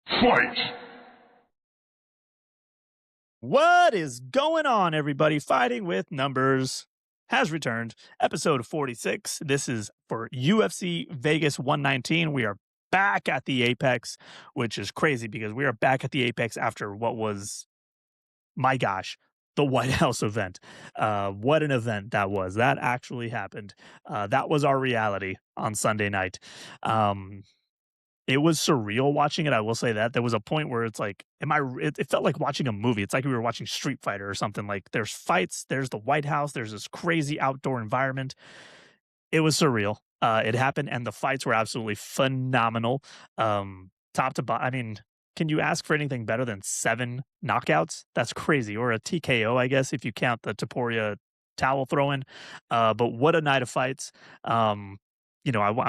Fight! What is going on, everybody? Fighting with Numbers has returned. Episode 46. This is for UFC Vegas 119. We are back at the Apex, which is crazy because we are back at the Apex after what was, my gosh, the White House event. What an event that was. That actually happened. That was our reality on Sunday night. It was surreal watching it. I will say that there was a point where it's like, it felt like watching a movie. It's like we were watching Street Fighter or something. Like there's fights, there's the White House, there's this crazy outdoor environment. It was surreal. It happened, and the fights were absolutely phenomenal. Top to bottom. I mean, can you ask for anything better than 7 knockouts? That's crazy. Or a TKO, I guess, if you count the Topuria towel throw-in. But what a night of fights. I'm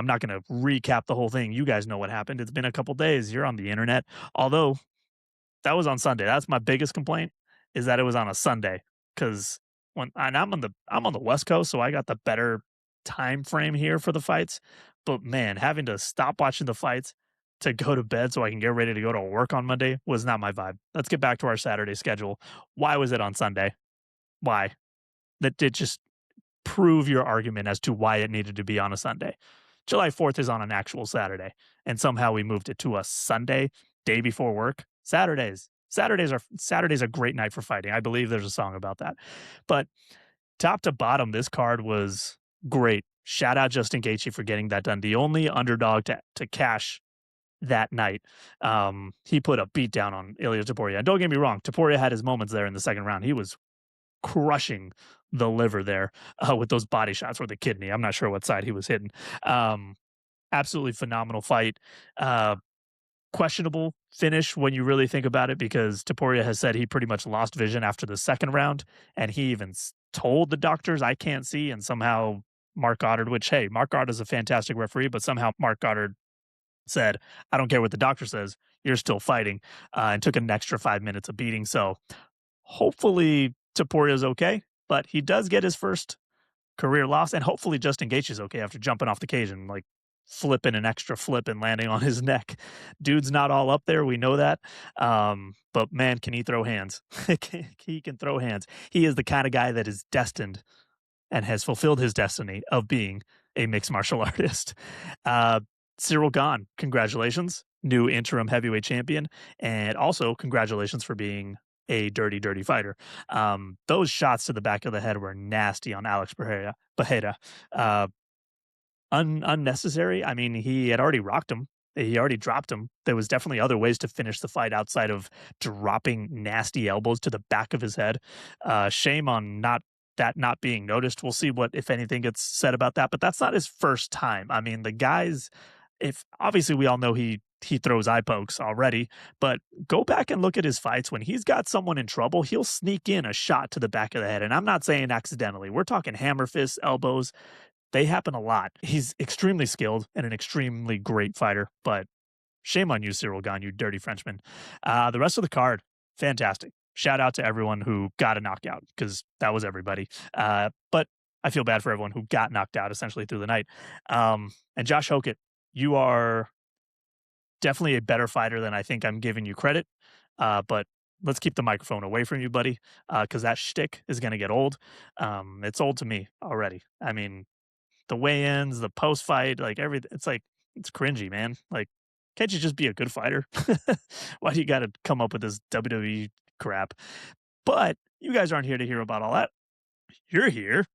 not going to recap the whole thing. You guys know what happened. It's been a couple days. You're on the internet. Although that was on Sunday. That's my biggest complaint, is that it was on a Sunday. Because I'm on the West Coast, so I got the better time frame here for the fights. But man, having to stop watching the fights to go to bed so I can get ready to go to work on Monday was not my vibe. Let's get back to our Saturday schedule. Why was it on Sunday? Why? That did just prove your argument as to why it needed to be on a Sunday. July 4th is on an actual Saturday, and somehow we moved it to a Sunday, day before work. Saturday's a great night for fighting. I believe there's a song about that. But top to bottom, this card was great. Shout out Justin Gaethje for getting that done. The only underdog to cash that night. He put a beat down on Ilia Topuria. And don't get me wrong, Topuria had his moments there in the second round. He was crushing the liver there with those body shots, or the kidney. I'm not sure what side he was hitting. Absolutely phenomenal fight. Questionable finish when you really think about it, because Topuria has said he pretty much lost vision after the second round, and he even told the doctors, I can't see, and somehow Mark Goddard, which, hey, Mark Goddard is a fantastic referee, but somehow Mark Goddard said, I don't care what the doctor says, you're still fighting, and took an extra 5 minutes of beating. So hopefully Topuria is okay, but he does get his first career loss, and hopefully Justin Gaethje is okay after jumping off the cage and like flipping an extra flip and landing on his neck. Dude's not all up there, we know that, but man, can he throw hands. He can throw hands. He is the kind of guy that is destined and has fulfilled his destiny of being a mixed martial artist. Cyril Gane, congratulations, new interim heavyweight champion, and also congratulations for being a dirty, dirty fighter. Those shots to the back of the head were nasty on Alex Bejeda. Unnecessary. I mean, he had already rocked him. He already dropped him. There was definitely other ways to finish the fight outside of dropping nasty elbows to the back of his head. Shame on not being noticed. We'll see what, if anything, gets said about that. But that's not his first time. I mean, the guys, if obviously we all know he throws eye pokes already, but go back and look at his fights. When he's got someone in trouble, he'll sneak in a shot to the back of the head. And I'm not saying accidentally. We're talking hammer fists, elbows. They happen a lot. He's extremely skilled and an extremely great fighter, but shame on you, Cyril Gane, you dirty Frenchman. The rest of the card, fantastic. Shout out to everyone who got a knockout, because that was everybody. But I feel bad for everyone who got knocked out essentially through the night. And Josh Hokett, you are definitely a better fighter than I think I'm giving you credit. But let's keep the microphone away from you, buddy, because that shtick is going to get old. It's old to me already. I mean, the weigh-ins, the post-fight, like everything, it's cringy, man. Like, can't you just be a good fighter? Why do you got to come up with this WWE crap? But you guys aren't here to hear about all that. You're here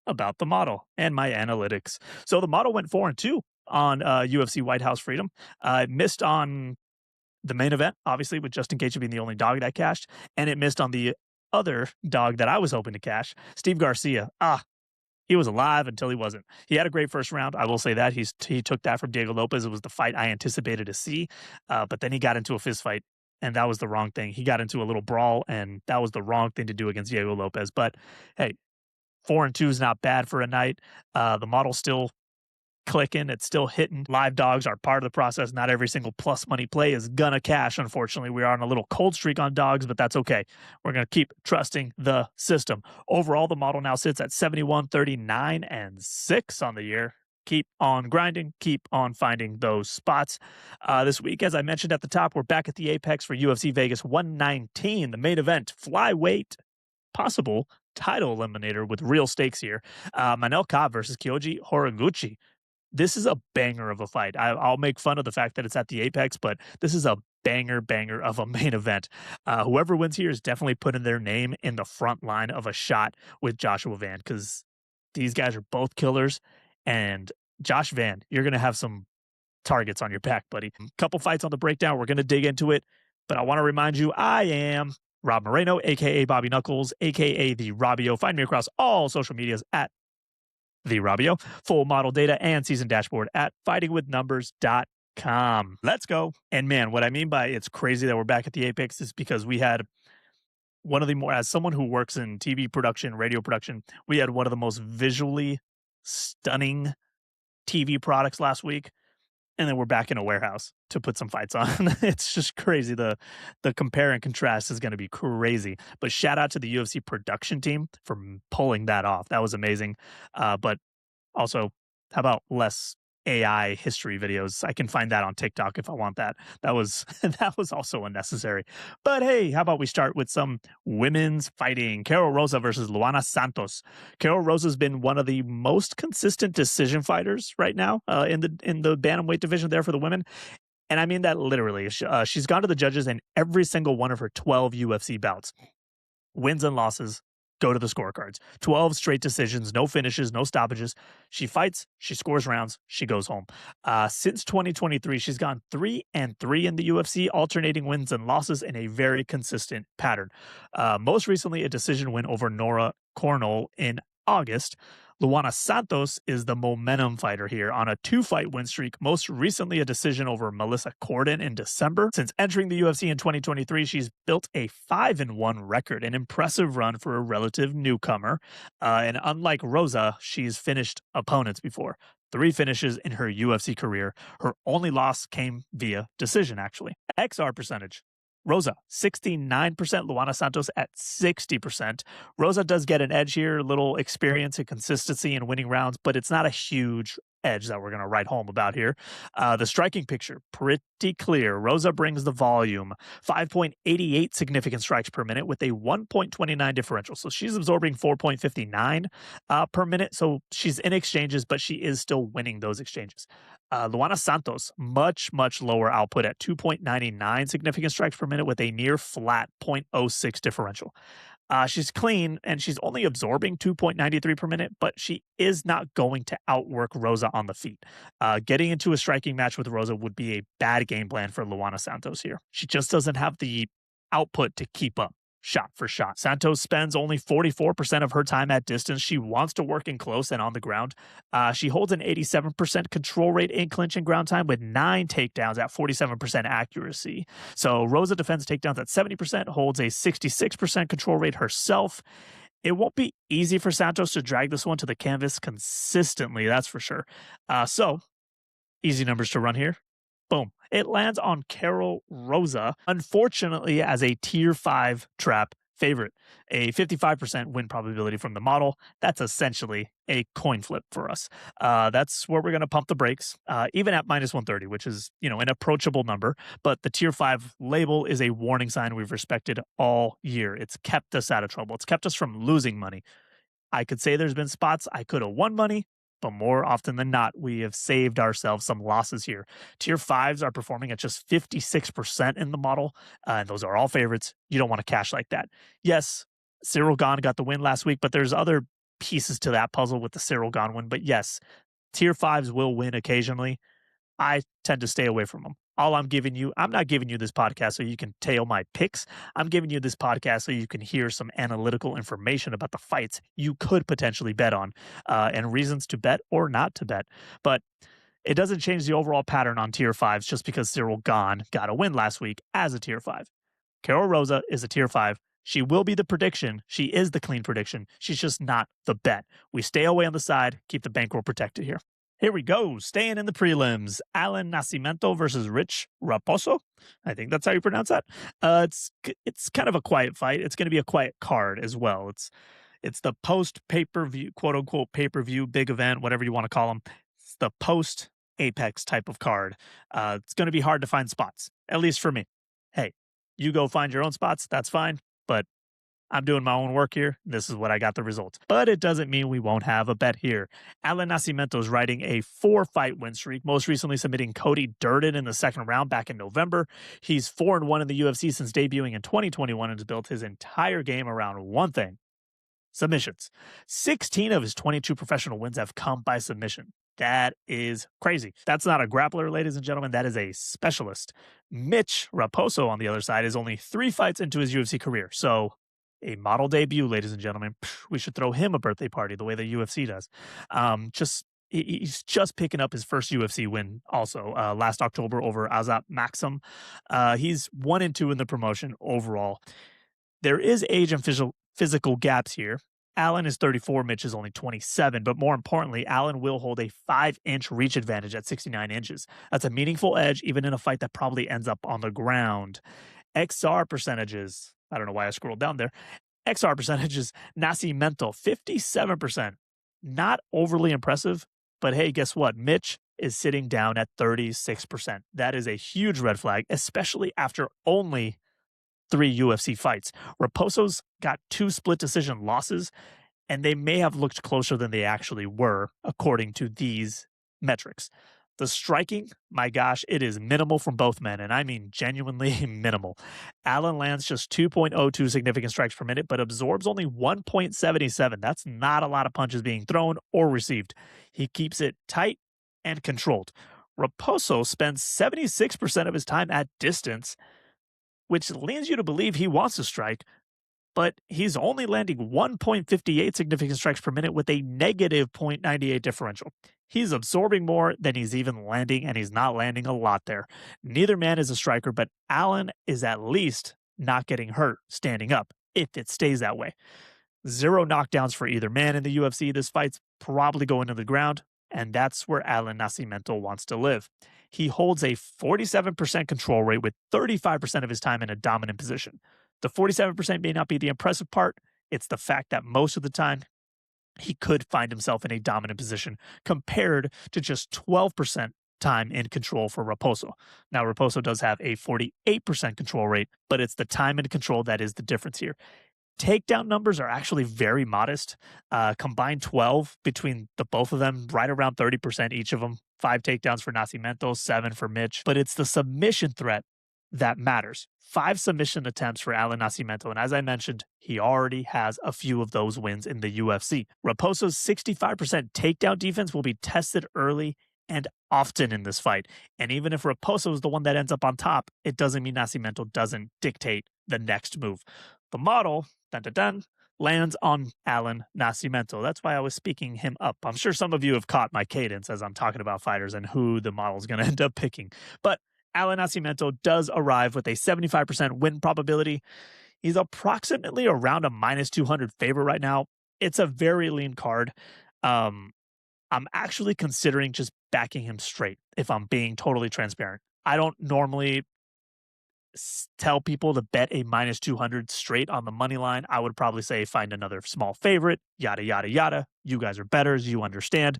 about the model and my analytics. So the model went 4-2 on UFC White House Freedom. Missed on the main event, obviously, with Justin Gaethje being the only dog that cashed, and it missed on the other dog that I was hoping to cash, Steve Garcia. He was alive until he wasn't. He had a great first round. I will say that. He took that from Diego Lopez. It was the fight I anticipated to see. But then he got into a fist fight, and that was the wrong thing. He got into a little brawl, and that was the wrong thing to do against Diego Lopez. But hey, 4-2 is not bad for a night. The model's still clicking. It's still hitting. Live dogs are part of the process. Not every single plus money play is gonna cash, unfortunately. We are on a little cold streak on dogs, but that's okay. We're gonna keep trusting the system. Overall, the model now sits at 71, 39, and 6 on the year. keep on grinding, keep on finding those spots. This week, as I mentioned at the top, we're back at the Apex for UFC Vegas 119, the main event, flyweight, possible title eliminator with real stakes here. Manel Kape versus Kyoji Horiguchi. This is a banger of a fight. I'll make fun of the fact that it's at the Apex, but this is a banger of a main event. Whoever wins here is definitely putting their name in the front line of a shot with Joshua Van, because these guys are both killers. And Josh Van, you're going to have some targets on your back, buddy. Couple fights on the breakdown. We're going to dig into it. But I want to remind you, I am Rob Moreno, a.k.a. Bobby Knuckles, a.k.a. The Robbio. Find me across all social medias at The Robbio. Full model data and season dashboard at fightingwithnumbers.com. Let's go. And man, what I mean by it's crazy that we're back at the Apex is because we had one of the more, as someone who works in TV production, radio production, we had one of the most visually stunning TV products last week. And then we're back in a warehouse to put some fights on. It's just crazy. The compare and contrast is going to be crazy. But shout out to the UFC production team for pulling that off. That was amazing. But also, how about less AI history videos? I can find that on TikTok if I want that. That was also unnecessary. But hey, how about we start with some women's fighting? Karol Rosa versus Luana Santos. Karol Rosa's been one of the most consistent decision fighters right now in the bantamweight division there for the women. And I mean that literally. She's gone to the judges in every single one of her 12 UFC bouts. Wins and losses go to the scorecards. 12 straight decisions, no finishes, no stoppages. She fights, she scores rounds, she goes home. Since 2023, she's gone 3-3 in the UFC, alternating wins and losses in a very consistent pattern. Most recently, a decision win over Nora Cornell in August. Luana Santos is the momentum fighter here on a 2-fight win streak, most recently a decision over Melissa Corden in December. Since entering the UFC in 2023, she's built a 5-1 record, an impressive run for a relative newcomer. And unlike Rosa, she's finished opponents before. 3 finishes in her UFC career. Her only loss came via decision, actually. XR percentage. Rosa, 69%, Luana Santos at 60%. Rosa does get an edge here, a little experience and consistency in winning rounds, but it's not a huge edge that we're going to write home about here. The striking picture, pretty clear. Rosa brings the volume, 5.88 significant strikes per minute with a 1.29 differential. So she's absorbing 4.59 per minute. So she's in exchanges, but she is still winning those exchanges. Luana Santos, much lower output at 2.99 significant strikes per minute with a near flat 0.06 differential. She's clean and she's only absorbing 2.93 per minute, but she is not going to outwork Rosa on the feet. Getting into a striking match with Rosa would be a bad game plan for Luana Santos here. She just doesn't have the output to keep up shot for shot. Santos spends only 44% of her time at distance. She wants to work in close and on the ground. She holds an 87% control rate in clinch and ground time with 9 takedowns at 47% accuracy. So Rosa defends takedowns at 70%, holds a 66% control rate herself. It won't be easy for Santos to drag this one to the canvas consistently, that's for sure. So, easy numbers to run here. Boom. It lands on Karol Rosa, unfortunately, as a tier 5 trap favorite. A 55% win probability from the model. That's essentially a coin flip for us. That's where we're going to pump the brakes, even at minus 130, which is, an approachable number. But the tier 5 label is a warning sign we've respected all year. It's kept us out of trouble. It's kept us from losing money. I could say there's been spots I could have won money, but more often than not, we have saved ourselves some losses here. Tier 5s are performing at just 56% in the model, and those are all favorites. You don't want to cash like that. Yes, Cyril Gane got the win last week, but there's other pieces to that puzzle with the Cyril Gane win. But yes, Tier 5s will win occasionally. I tend to stay away from them. All I'm not giving you this podcast so you can tail my picks. I'm giving you this podcast so you can hear some analytical information about the fights you could potentially bet on, and reasons to bet or not to bet. But it doesn't change the overall pattern on tier 5s just because Cyril Gane got a win last week as a tier 5. Karol Rosa is a tier 5. She will be the prediction. She is the clean prediction. She's just not the bet. We stay away on the side, keep the bankroll protected here. Here we go. Staying in the prelims. Alan Nascimento versus Rich Raposo. I think that's how you pronounce that. It's kind of a quiet fight. It's going to be a quiet card as well. It's the post pay-per-view, quote unquote pay-per-view big event, whatever you want to call them. It's the post Apex type of card. It's going to be hard to find spots, at least for me. Hey, you go find your own spots. That's fine. But I'm doing my own work here. This is what I got the results. But it doesn't mean we won't have a bet here. Alan Nascimento is riding a 4-fight win streak, most recently submitting Cody Durden in the second round back in November. He's 4-1 in the UFC since debuting in 2021 and has built his entire game around one thing: submissions. 16 of his 22 professional wins have come by submission. That is crazy. That's not a grappler, ladies and gentlemen. That is a specialist. Mitch Raposo, on the other side, is only 3 fights into his UFC career. So a model debut, ladies and gentlemen. We should throw him a birthday party the way the UFC does. He's just picking up his first UFC win also last October over Azat Maxim. He's 1-2 in the promotion overall. There is age and physical gaps here. Allen is 34, Mitch is only 27, but more importantly, Allen will hold a 5-inch reach advantage at 69 inches. That's a meaningful edge, even in a fight that probably ends up on the ground. XR percentages, I don't know why I scrolled down there. XR percentages, Nascimento, 57%. Not overly impressive, but hey, guess what? Mitch is sitting down at 36%. That is a huge red flag, especially after only 3 UFC fights. Raposo's got 2 split decision losses, and they may have looked closer than they actually were, according to these metrics. The striking, my gosh, it is minimal from both men, and I mean genuinely minimal. Allen lands just 2.02 significant strikes per minute, but absorbs only 1.77. That's not a lot of punches being thrown or received. He keeps it tight and controlled. Raposo spends 76% of his time at distance, which leads you to believe he wants to strike, but he's only landing 1.58 significant strikes per minute with a negative 0.98 differential. He's absorbing more than he's even landing, and he's not landing a lot there. Neither man is a striker, but Allen is at least not getting hurt standing up, if it stays that way. 0 knockdowns for either man in the UFC. This fight's probably going to the ground, and that's where Alan Nascimento wants to live. He holds a 47% control rate with 35% of his time in a dominant position. The 47% may not be the impressive part. It's the fact that most of the time he could find himself in a dominant position compared to just 12% time in control for Raposo. Now, Raposo does have a 48% control rate, but it's the time in control that is the difference here. Takedown numbers are actually very modest. Combined 12 between the both of them, right around 30% each of them. 5 takedowns for Nascimento, 7 for Mitch. But it's the submission threat that matters. 5 submission attempts for Alan Nascimento, and as I mentioned, he already has a few of those wins in the UFC. Raposo's 65% takedown defense will be tested early and often in this fight. And even if Raposo is the one that ends up on top, it doesn't mean Nascimento doesn't dictate the next move. The model, lands on Alan Nascimento. That's why I was speaking him up. I'm sure some of you have caught my cadence as I'm talking about fighters and who the model is going to end up picking. But Alan Nascimento does arrive with a 75% win probability. He's approximately around a -200 favorite right now. It's a very lean card. I'm actually considering just backing him straight, if I'm being totally transparent. I don't normally tell people to bet a -200 straight on the money line. I would probably say find another small favorite, yada, yada, yada. You guys are bettors. You understand.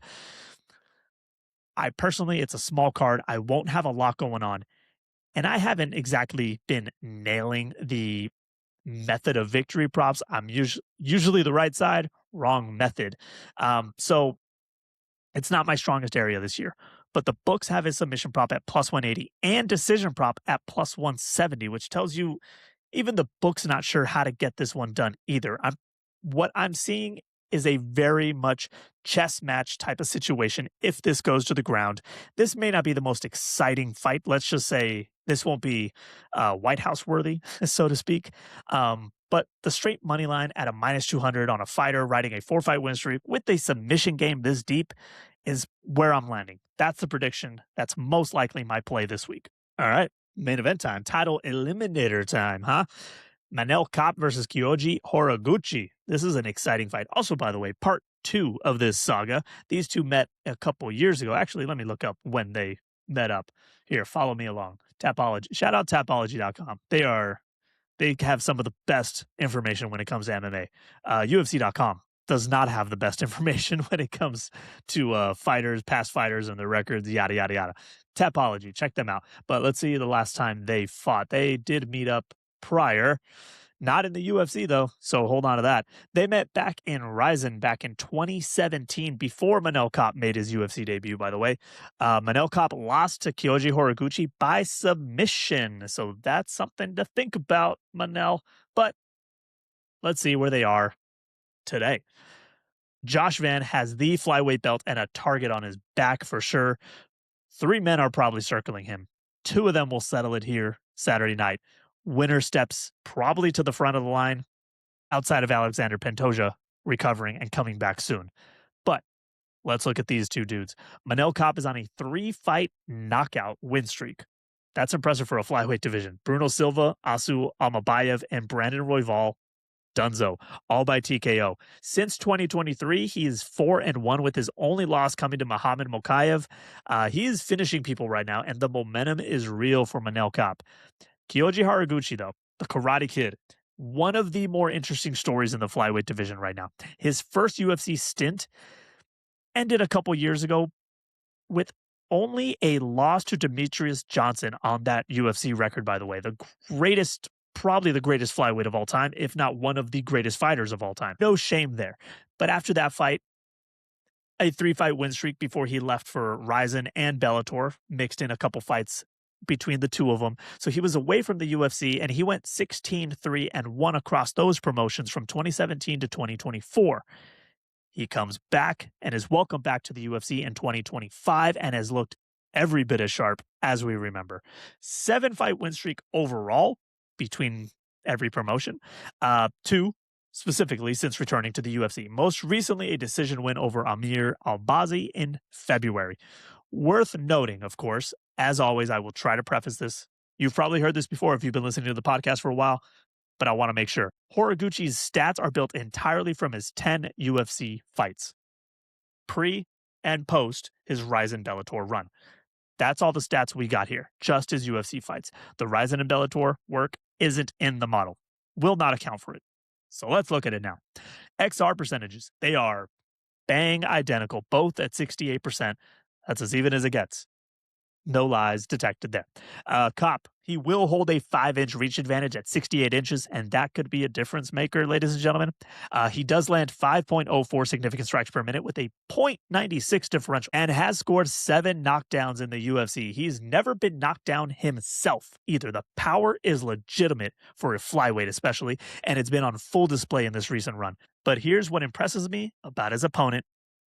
I personally, it's a small card. I won't have a lot going on. And I haven't exactly been nailing the method of victory props. I'm usually the right side, wrong method. So it's not my strongest area this year. But the books have his submission prop at +180 and decision prop at +170, which tells you even the book's not sure how to get this one done either. What I'm seeing is a very much chess match type of situation if this goes to the ground. This may not be the most exciting fight. Let's just say this won't be White House worthy, so to speak. But the straight money line at a -200 on a fighter riding a 4-fight win streak with a submission game this deep is where I'm landing. That's the prediction. That's most likely my play this week. All right, main event time. Title eliminator time, huh? Manel Kape versus Kyoji Horiguchi. This is an exciting fight. Also, by the way, part 2 of this saga. These two met a couple years ago. Actually, let me look up when they met up. Here, follow me along. Tapology. Shout out Tapology.com. They have some of the best information when it comes to MMA. UFC.com. does not have the best information when it comes to fighters, past fighters, and their records, yada, yada, yada. Tapology, check them out. But let's see the last time they fought. They did meet up prior. Not in the UFC, though, so hold on to that. They met back in Rizin back in 2017, before Manel Kape made his UFC debut, by the way. Manel Kape lost to Kyoji Horiguchi by submission, so that's something to think about, Manel. But let's see where they are today. Josh Van has the flyweight belt and a target on his back for sure. 3 men are probably circling him. 2 of them will settle it here Saturday night. Winner steps probably to the front of the line, outside of Alexander Pantoja recovering and coming back soon. But let's look at these 2 dudes. Manel Kape is on a 3-fight knockout win streak. That's impressive for a flyweight division. Bruno Silva, Asu Almabayev, and Brandon Royval, Dunzo, all by TKO. Since 2023, he is 4-1 with his only loss coming to Muhammad Mokaev. He is finishing people right now, and the momentum is real for Manel Kape. Kyoji Horiguchi, though, the Karate Kid, one of the more interesting stories in the flyweight division right now. His first UFC stint ended a couple years ago with only a loss to Demetrius Johnson on that UFC record, by the way. Probably the greatest flyweight of all time, if not one of the greatest fighters of all time. No shame there. But after that fight, a 3-fight win streak before he left for Rizin and Bellator, mixed in a couple fights between the 2 of them. So he was away from the UFC, and he went 16-3-1 across those promotions from 2017 to 2024. He comes back and is welcomed back to the UFC in 2025 and has looked every bit as sharp as we remember. 7-fight win streak overall between every promotion. 2 specifically since returning to the UFC. Most recently, a decision win over Amir Albazi in February. Worth noting, of course, as always, I will try to preface this. You've probably heard this before if you've been listening to the podcast for a while, but I want to make sure. Horiguchi's stats are built entirely from his 10 UFC fights, pre and post his Rizin Bellator run. That's all the stats we got here, just his UFC fights. The Rizin and Bellator work isn't in the model. Will not account for it. So let's look at it now. XR percentages, they are bang identical, both at 68%. That's as even as it gets. No lies detected there. Kape, he will hold a 5-inch reach advantage at 68 inches, and that could be a difference maker, ladies and gentlemen. He does land 5.04 significant strikes per minute with a .96 differential and has scored 7 knockdowns in the UFC. He's never been knocked down himself either. The power is legitimate for a flyweight especially, and it's been on full display in this recent run. But here's what impresses me about his opponent,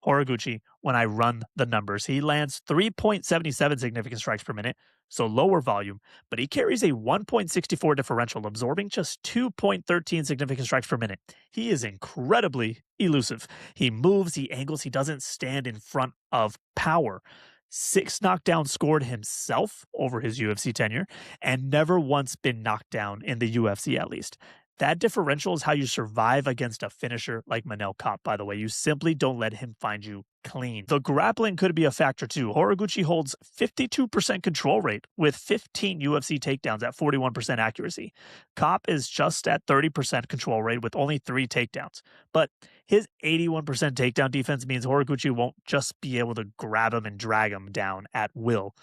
Horiguchi, when I run the numbers. He lands 3.77 significant strikes per minute, so lower volume, but he carries a 1.64 differential, absorbing just 2.13 significant strikes per minute. He is incredibly elusive. He moves, he angles, he doesn't stand in front of power. 6 knockdowns scored himself over his UFC tenure, and never once been knocked down in the UFC at least. That differential is how you survive against a finisher like Manel Kape, by the way. You simply don't let him find you clean. The grappling could be a factor too. Horiguchi holds 52% control rate with 15 UFC takedowns at 41% accuracy. Kape is just at 30% control rate with only 3 takedowns. But his 81% takedown defense means Horiguchi won't just be able to grab him and drag him down at will.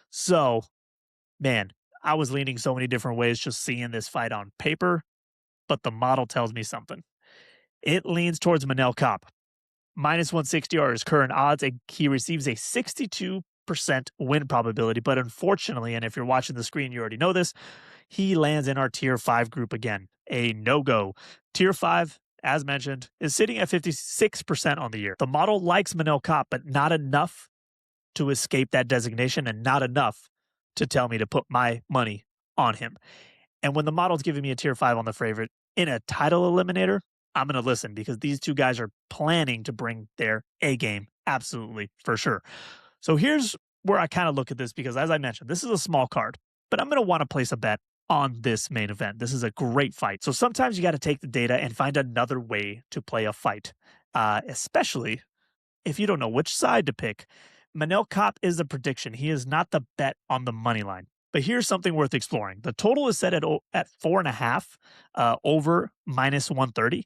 So, man, I was leaning so many different ways just seeing this fight on paper, but the model tells me something. It leans towards Manel Kape. -160 are his current odds, and he receives a 62% win probability. But unfortunately, and if you're watching the screen, you already know this, he lands in our Tier 5 group again. A no-go. Tier 5, as mentioned, is sitting at 56% on the year. The model likes Manel Kape, but not enough to escape that designation and not enough to tell me to put my money on him. And when the model's giving me a Tier 5 on the favorite in a title eliminator, I'm going to listen because these 2 guys are planning to bring their A game. Absolutely, for sure. So here's where I kind of look at this because, as I mentioned, this is a small card, but I'm going to want to place a bet on this main event. This is a great fight. So sometimes you got to take the data and find another way to play a fight, especially if you don't know which side to pick. Manel Kape is a prediction. He is not the bet on the money line. But here's something worth exploring. The total is set at 4.5 over -130.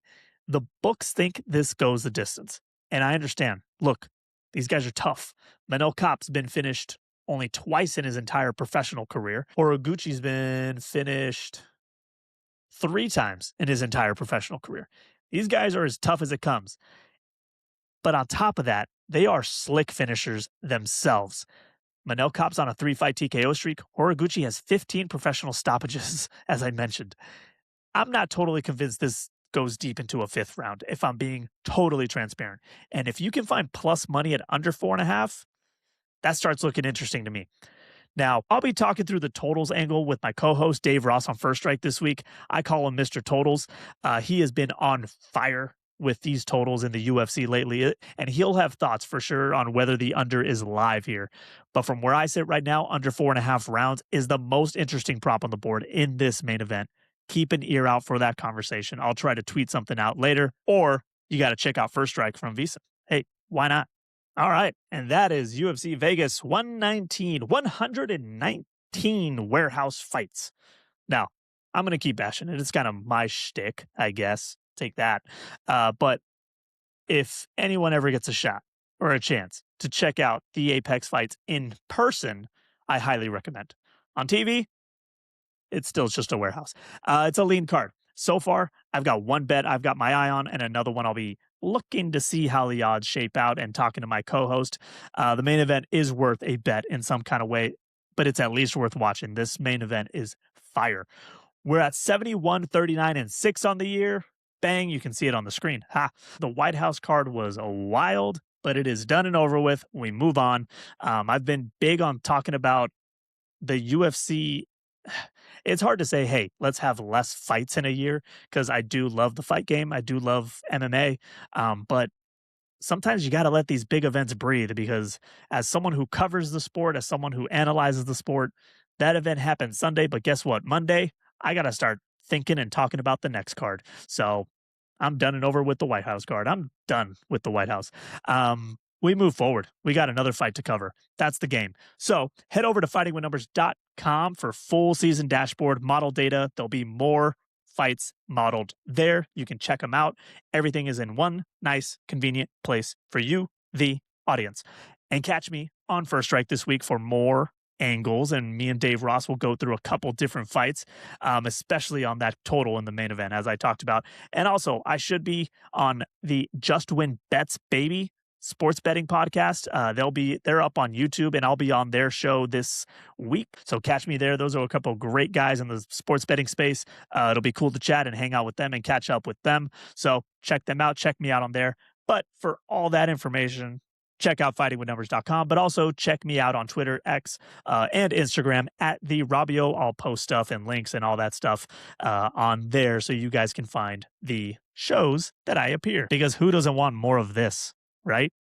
The books think this goes the distance. And I understand. Look, these guys are tough. Manel Kape's been finished only twice in his entire professional career. Horiguchi's been finished 3 times in his entire professional career. These guys are as tough as it comes. But on top of that, they are slick finishers themselves. Manel Kape's on a 3-fight TKO streak. Horiguchi has 15 professional stoppages, as I mentioned. I'm not totally convinced this goes deep into a 5th round, if I'm being totally transparent. And if you can find plus money at under 4.5, that starts looking interesting to me. Now, I'll be talking through the totals angle with my co-host Dave Ross on First Strike this week. I call him Mr. Totals. He has been on fire with these totals in the UFC lately, and he'll have thoughts for sure on whether the under is live here. But from where I sit right now, under 4.5 rounds is the most interesting prop on the board in this main event. Keep an ear out for that conversation. I'll try to tweet something out later, or you got to check out First Strike from Visa. Hey, why not? All right, and that is UFC Vegas 119 warehouse fights. Now, I'm going to keep bashing it. It's kind of my shtick, I guess. Take that. But if anyone ever gets a shot or a chance to check out the Apex fights in person, I highly recommend. On TV, it's still just a warehouse. It's a lean card. So far, I've got one bet I've got my eye on, and another one I'll be looking to see how the odds shape out and talking to my co-host. The main event is worth a bet in some kind of way, but it's at least worth watching. This main event is fire. We're at 71, 39, and 6 on the year. Bang, you can see it on the screen. Ha! The White House card was wild, but it is done and over with. We move on. I've been big on talking about the UFC. It's hard to say, hey, let's have less fights in a year, because I do love the fight game. I do love MMA. But sometimes you got to let these big events breathe, because as someone who covers the sport, as someone who analyzes the sport, that event happened Sunday. But guess what? Monday, I got to start thinking and talking about the next card. So I'm done and over with the White House card. I'm done with the White House. We move forward. We got another fight to cover. That's the game. So head over to fightingwithnumbers.com for full season dashboard model data. There'll be more fights modeled there. You can check them out. Everything is in one nice, convenient place for you, the audience. And catch me on First Strike this week for more angles, and me and Dave Ross will go through a couple different fights, especially on that total in the main event, as I talked about. And also, I should be on the Just Win Bets Baby sports betting podcast. They're up on YouTube, and I'll be on their show this week. So catch me there. Those are a couple of great guys in the sports betting space. It'll be cool to chat and hang out with them and catch up with them. So check them out. Check me out on there. But for all that information, check out fightingwithnumbers.com, but also check me out on Twitter, X, and Instagram at the Robio. I'll post stuff and links and all that stuff on there, so you guys can find the shows that I appear, because who doesn't want more of this? Right?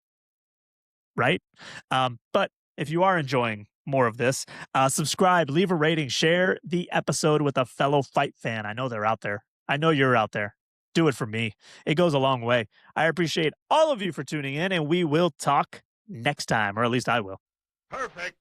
But if you are enjoying more of this, subscribe, leave a rating, share the episode with a fellow fight fan. I know they're out there. I know you're out there. Do it for me. It goes a long way. I appreciate all of you for tuning in, and we will talk next time, or at least I will. Perfect.